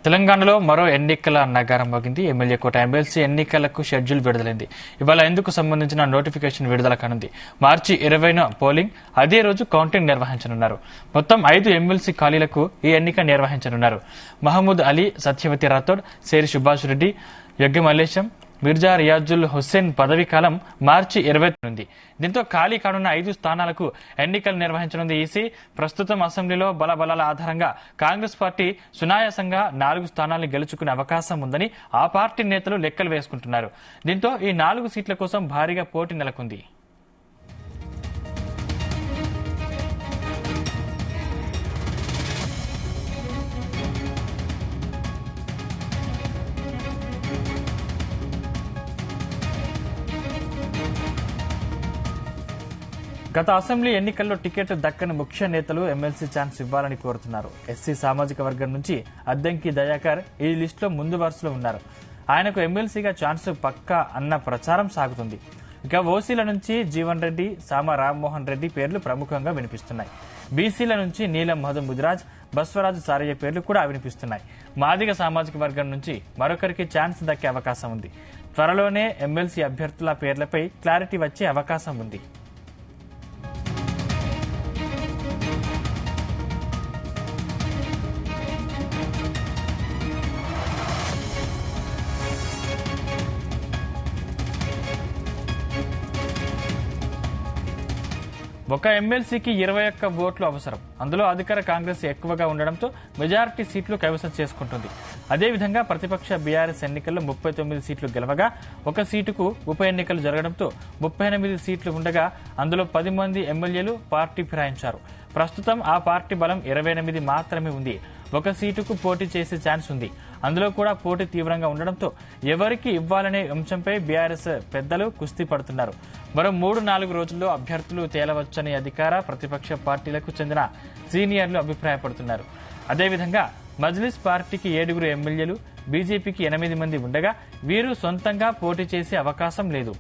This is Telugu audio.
తెలంగాణలో మరో ఎన్నికల నగారం మోగింది. ఎమ్మెల్యే కోట ఎమ్మెల్సీ ఎన్నికలకు షెడ్యూల్ విడుదలైంది. ఇవాళ ఎందుకు సంబంధించిన నోటిఫికేషన్ విడుదల కానుంది. మార్చి 20న పోలింగ్, అదే రోజు కౌంటింగ్ నిర్వహించనున్నారు. మొత్తం 5 ఎమ్మెల్సీ ఖాళీలకు ఈ ఎన్నిక నిర్వహించనున్నారు. మహమూద్ అలీ, సత్యవతి రాథోడ్, సేరి సుభాష్ రెడ్డి, యగ్గ మల్లేశం, మిర్జా రియాజుల్ హుస్సేన్ పదవీ కాలం మార్చి 20 ఉంది. దీంతో ఖాళీ కానున్న 5 స్థానాలకు ఎన్నికలు నిర్వహించనుంది ఈసీ. ప్రస్తుతం అసెంబ్లీలో బలబలాల ఆధారంగా కాంగ్రెస్ పార్టీ సునాయాసంగా 4 స్థానాలను గెలుచుకునే అవకాశం ఉందని ఆ పార్టీ నేతలు లెక్కలు వేసుకుంటున్నారు. దీంతో ఈ 4 సీట్ల కోసం భారీగా పోటీ నెలకొంది. గత అసెంబ్లీ ఎన్నికల్లో టికెట్ దక్కని ముఖ్య నేతలు ఎమ్మెల్సీ ఛాన్స్ ఇవ్వాలని కోరుతున్నారు. ఎస్సీ సామాజిక వర్గం నుంచి అద్దంకి దయాకర్ ఈ లిస్టులో ముందు వరుసలో ఉన్నారు. ఆయనకు ఎమ్మెల్సీగా ఛాన్స్ పక్కా అన్న ప్రచారం సాగుతుంది. ఇక ఓసీల నుంచి జీవన్ రెడ్డి, సామ రామ్మోహన్ రెడ్డి పేర్లు ప్రముఖంగా వినిపిస్తున్నాయి. బీసీల నుంచి నీలం మధు ముదిరాజ్, బస్వరాజు సారయ్య పేర్లు కూడా వినిపిస్తున్నాయి. మాదిగ సామాజిక వర్గం నుంచి మరొకరికి ఛాన్స్ దక్కే అవకాశం ఉంది. త్వరలోనే ఎమ్మెల్సీ అభ్యర్థుల పేర్లపై క్లారిటీ వచ్చే అవకాశం ఉంది. ఒక ఎమ్మెల్సీకి 21 ఓట్లు అవసరం. అందులో అధికార కాంగ్రెస్ ఎక్కువగా ఉండడంతో మెజారిటీ సీట్లు కైవసం చేసుకుంటుంది. అదేవిధంగా ప్రతిపక్ష బీఆర్ఎస్ ఎన్నికల్లో 39 సీట్లు గెలవగా, ఒక సీటుకు ఉప ఎన్నికలు జరగడంతో 38 సీట్లు ఉండగా అందులో 10 మంది ఎమ్మెల్యేలు పార్టీ ఫిరాయించారు. ప్రస్తుతం ఆ పార్టీ బలం 28 మాత్రమే ఉంది. ఒక సీటుకు పోటీ చేసే ఛాన్స్ ఉంది. అందులో కూడా పోటీ తీవ్రంగా ఉండడంతో ఎవరికి ఇవ్వాలనే అంశంపై బీఆర్ఎస్ పెద్దలు కుస్తీ పడుతున్నారు. మరో 3-4 రోజుల్లో అభ్యర్థులు తేలవచ్చని అధికార ప్రతిపక్ష పార్టీలకు చెందిన సీనియర్లు అభిప్రాయపడుతున్నారు. అదేవిధంగా మజ్లిస్ పార్టీకి 7 ఎమ్మెల్యేలు, బీజేపీకి 8 మంది ఉండగా వీరు సొంతంగా పోటీ చేసే అవకాశం లేదు.